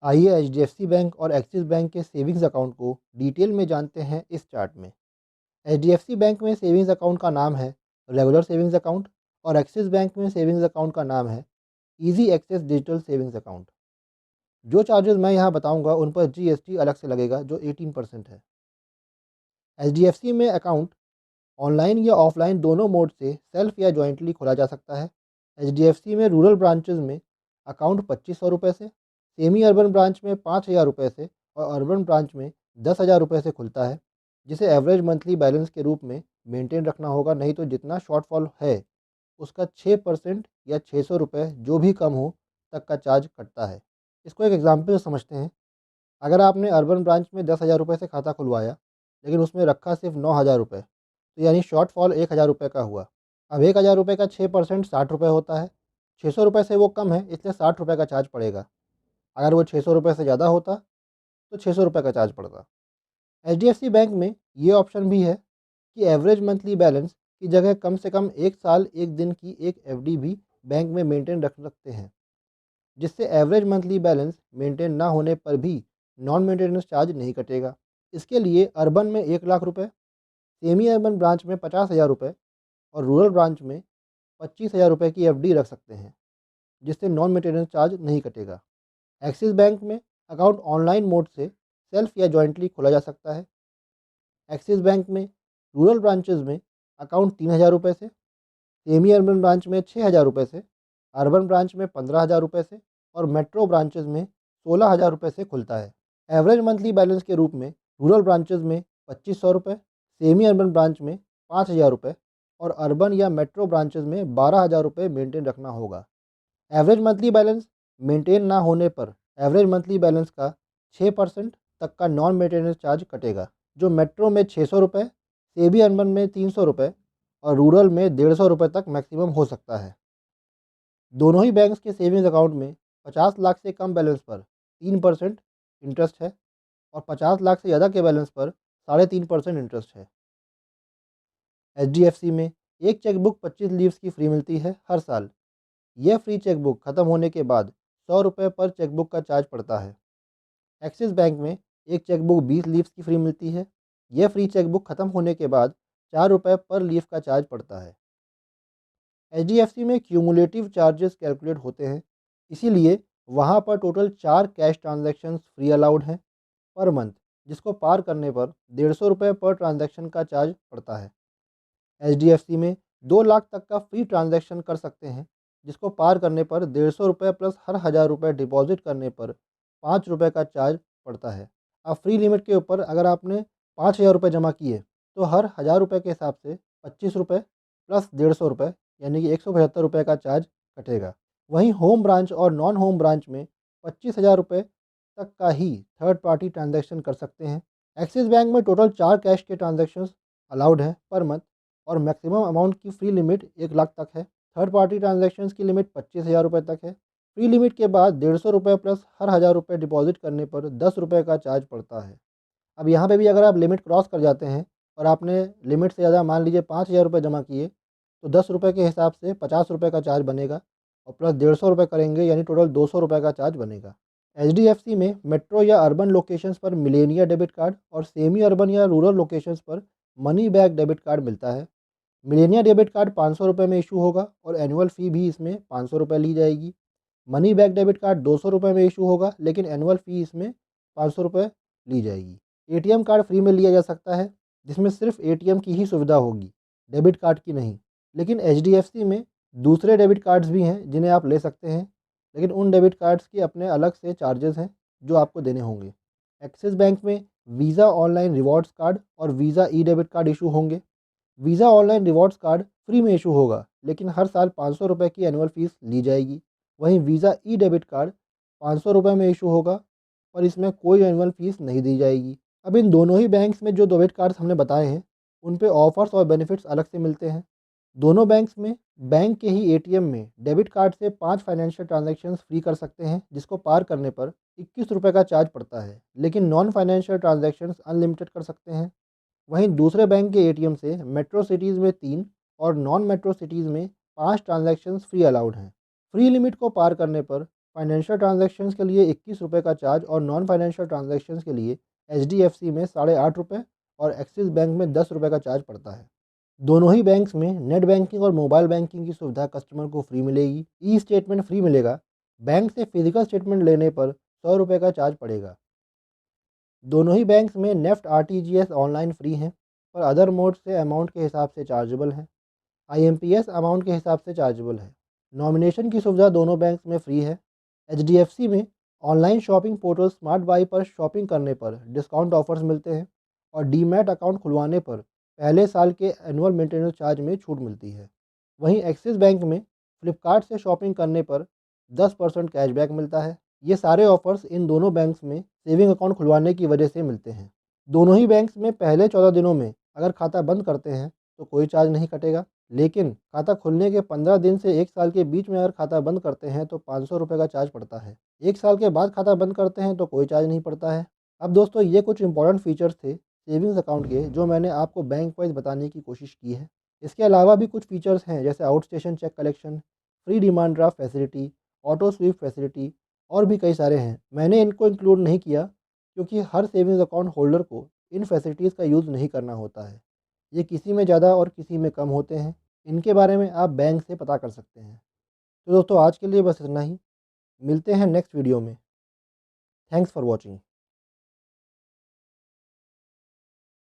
आइए HDFC bank और Axis bank के सेविंग्स अकाउंट को डिटेल में जानते हैं इस चार्ट में। एचडीएफसी बैंक में सेविंग्स अकाउंट का नाम है रेगुलर सेविंग्स अकाउंट और एक्सिस बैंक में सेविंग्स अकाउंट का नाम है easy access digital savings account. जो चार्जेस मैं यहाँ बताऊँगा उन पर जीएसटी अलग से लगेगा जो 18% है। एचडीएफसी में अकाउंट ऑनलाइन या ऑफलाइन दोनों मोड से सेल्फ या जॉइंटली खोला जा सकता है। एचडीएफसी में रूरल ब्रांचेज में अकाउंट 2500 रुपये से, सेमी अर्बन ब्रांच में 5000 रुपये से और अर्बन ब्रांच में 10,000 रुपये से खुलता है, जिसे एवरेज मंथली बैलेंस के रूप में मेंटेन रखना होगा, नहीं तो जितना शॉर्टफॉल है उसका 6% या 600 रुपये जो भी कम हो तक का चार्ज कटता है। इसको एक एग्जाम्पल से समझते हैं। अगर आपने अर्बन ब्रांच में 10,000 रुपये से खाता खुलवाया लेकिन उसमें रखा सिर्फ 9,000 रुपये, तो यानी शॉर्टफॉल 1,000 रुपये का हुआ। अब 1,000 रुपये का 6% 60 रुपये होता है। 600 रुपये से वो कम है इसलिए 60 रुपये का चार्ज पड़ेगा। अगर वो 600 रुपये से ज़्यादा होता तो 600 रुपये का चार्ज पड़ता। एचडीएफसी बैंक में ये ऑप्शन भी है कि एवरेज मंथली बैलेंस की जगह कम से कम 1 साल 1 दिन की एक एफडी भी बैंक में मेंटेन रख सकते हैं, जिससे एवरेज मंथली बैलेंस मेंटेन ना होने पर भी नॉन मेंटेनेंस चार्ज नहीं कटेगा। इसके लिए अर्बन में 1 लाख रुपये, सेमी अर्बन ब्रांच में 50,000 रुपये और रूरल ब्रांच में 25,000 रुपये की एफडी रख सकते हैं, जिससे नॉन मेंटेनेंस चार्ज नहीं कटेगा। एक्सिस बैंक में अकाउंट ऑनलाइन मोड से सेल्फ या जॉइंटली खोला जा सकता है। एक्सिस बैंक में रूरल ब्रांचेज में अकाउंट 3,000 रुपये से, सेमी अर्बन ब्रांच में 6,000 रुपये से, अर्बन ब्रांच में 15,000 रुपये से और मेट्रो ब्रांचेज में 16,000 रुपये से खुलता है। एवरेज मंथली बैलेंस के रूप में रूरल ब्रांचेज में 2,500 रुपये, सेमी अर्बन ब्रांच में 5,000 रुपये और अर्बन या मेट्रो ब्रांचेज में 12,000 रुपये मेंटेन रखना होगा। एवरेज मंथली बैलेंस मेंटेन ना होने पर एवरेज मंथली बैलेंस का 6% तक का नॉन मेंटेनेंस चार्ज कटेगा, जो मेट्रो में 600 रुपये, सेमी अर्बन में 300 रुपये और रूरल में 150 रुपये तक मैक्सिमम हो सकता है। दोनों ही बैंक्स के सेविंग्स अकाउंट में 50 लाख से कम बैलेंस पर 3% इंटरेस्ट है और 50 लाख से ज़्यादा के बैलेंस पर 3.5% इंटरेस्ट है। एचडीएफसी में एक चेकबुक 25 लीव्स की फ्री मिलती है हर साल। यह फ्री चेकबुक ख़त्म होने के बाद 100 रुपये पर चेकबुक का चार्ज पड़ता है। एक्सिस बैंक में एक चेकबुक 20 लीव्स की फ्री मिलती है। यह फ्री चेकबुक ख़त्म होने के बाद 4 रुपये पर लीफ का चार्ज पड़ता है। एचडीएफसी में क्यूमुलेटिव चार्जेस कैलकुलेट होते हैं, इसीलिए वहाँ पर total 4 cash transactions free allowed हैं पर मंथ, जिसको पार करने पर 150 रुपये पर ट्रांजैक्शन का चार्ज पड़ता है। एचडीएफसी में 2 लाख तक का फ्री ट्रांजैक्शन कर सकते हैं, जिसको पार करने पर 150 रुपये प्लस हर 1,000 रुपये डिपॉजिट करने पर 5 रुपये का चार्ज पड़ता है। अब फ्री लिमिट के ऊपर अगर आपने 5,000 रुपये जमा किए तो हर 1,000 रुपये के हिसाब से 25 रुपये प्लस 150 रुपये यानी कि 175 रुपये का चार्ज कटेगा। वहीं होम ब्रांच और नॉन होम ब्रांच में 25,000 रुपये तक का ही थर्ड पार्टी ट्रांजैक्शन कर सकते हैं। एक्सिस बैंक में टोटल 4 कैश के ट्रांजैक्शंस अलाउड हैं पर मंथ और मैक्सिमम अमाउंट की फ्री लिमिट 1 लाख तक है। थर्ड पार्टी ट्रांजैक्शंस की लिमिट 25,000 रुपये तक है। फ्री लिमिट के बाद 150 रुपये प्लस हर 1,000 रुपये डिपॉजिट करने पर 10 रुपये का चार्ज पड़ता है। अब यहाँ पे भी अगर आप लिमिट क्रॉस कर जाते हैं और आपने लिमिट से ज़्यादा मान लीजिए 5,000 रुपये जमा किए तो 10 रुपये के हिसाब से 50 रुपये का चार्ज बनेगा और प्लस 150 रुपये करेंगे यानी टोटल 200 रुपये का चार्ज बनेगा। एचडीएफसी में मेट्रो या अर्बन लोकेशंस पर मिलेनिया डेबिट कार्ड और सेमी अर्बन या रूरल लोकेशंस पर मनी बैक डेबिट कार्ड मिलता है। मिलेनिया डेबिट कार्ड 500 रुपये में इशू होगा और एनुअल फ़ी भी इसमें 500 रुपये ली जाएगी। मनी बैक डेबिट कार्ड 200 रुपये में इशू होगा लेकिन एनुअल फ़ी इसमें 500 रुपये ली जाएगी। एटीएम कार्ड फ्री में लिया जा सकता है, जिसमें सिर्फ एटीएम की ही सुविधा होगी, डेबिट कार्ड की नहीं। लेकिन एचडीएफसी में दूसरे डेबिट कार्ड्स भी हैं जिन्हें आप ले सकते हैं, लेकिन उन डेबिट कार्ड्स के अपने अलग से चार्जेस हैं जो आपको देने होंगे। एक्सिस बैंक में वीज़ा ऑनलाइन रिवॉर्ड्स कार्ड और वीज़ा ई डेबिट कार्ड इशू होंगे। Visa online rewards card free में इशू होगा लेकिन हर साल 500 रुपये की एनुअल फ़ीस ली जाएगी। वहीं वीज़ा ई डेबिट कार्ड 500 रुपये में इशू होगा और इसमें कोई एनुअल फ़ीस नहीं दी जाएगी। अब इन दोनों ही बैंक्स में जो डेबिट कार्ड्स हमने बताए हैं उन पे ऑफ़र्स और बेनिफिट्स अलग से मिलते हैं। दोनों बैंक्स में बैंक के ही एटीएम में डेबिट कार्ड से 5 फाइनेंशियल ट्रांजैक्शंस फ्री कर सकते हैं, जिसको पार करने पर 21 रुपये का चार्ज पड़ता है, लेकिन नॉन फाइनेंशियल ट्रांजैक्शंस अनलिमिटेड कर सकते हैं। वहीं दूसरे बैंक के एटीएम से मेट्रो सिटीज़ में 3 और नॉन मेट्रो सिटीज़ में 5 ट्रांजैक्शंस फ्री अलाउड हैं। फ्री लिमिट को पार करने पर फाइनेंशियल ट्रांजैक्शंस के लिए 21 रुपये का चार्ज और नॉन फाइनेंशियल ट्रांजैक्शंस के लिए HDFC में 8.5 रुपये और एक्सिस बैंक में 10 रुपये का चार्ज पड़ता है। दोनों ही बैंक्स में नेट बैंकिंग और मोबाइल बैंकिंग की सुविधा कस्टमर को फ्री मिलेगी। ई स्टेटमेंट फ्री मिलेगा। बैंक से फिजिकल स्टेटमेंट लेने पर 100 रुपये का चार्ज पड़ेगा। दोनों ही बैंक्स में नेफ्ट RTGS ऑनलाइन फ्री हैं, पर अदर मोड से अमाउंट के हिसाब से चार्जेबल हैं। IMPS अमाउंट के हिसाब से चार्जेबल है। नॉमिनेशन की सुविधा दोनों बैंक्स में फ्री है। HDFC में online shopping portal smart by पर शॉपिंग करने पर डिस्काउंट ऑफर्स मिलते हैं और डीमैट अकाउंट खुलवाने पर पहले साल के एनुअल मेंटेनेंस चार्ज में छूट मिलती है। वहीं एक्सिस बैंक में फ्लिपकार्ट से शॉपिंग करने पर 10% कैशबैक मिलता है। ये सारे ऑफर्स इन दोनों बैंक्स में सेविंग अकाउंट खुलवाने की वजह से मिलते हैं। दोनों ही बैंक्स में पहले 14 दिनों में अगर खाता बंद करते हैं तो कोई चार्ज नहीं कटेगा, लेकिन खाता खुलने के 15 दिन से 1 साल के बीच में अगर खाता बंद करते हैं तो 500 रुपये का चार्ज पड़ता है। 1 साल के बाद खाता बंद करते हैं तो कोई चार्ज नहीं पड़ता है। अब दोस्तों, ये कुछ इंपॉर्टेंट फीचर्स थे सेविंग्स अकाउंट के जो मैंने आपको बैंक वाइज बताने की कोशिश की है। इसके अलावा भी कुछ फीचर्स हैं जैसे outstation cheque collection, free demand draft facility, auto sweep facility और भी कई सारे हैं। मैंने इनको इंक्लूड नहीं किया क्योंकि हर सेविंग्स अकाउंट होल्डर को इन फैसिलिटीज़ का यूज़ नहीं करना होता है। ये किसी में ज़्यादा और किसी में कम होते हैं। इनके बारे में आप बैंक से पता कर सकते हैं। तो दोस्तों, आज के लिए बस इतना ही। मिलते हैं नेक्स्ट वीडियो में। Thanks for watching.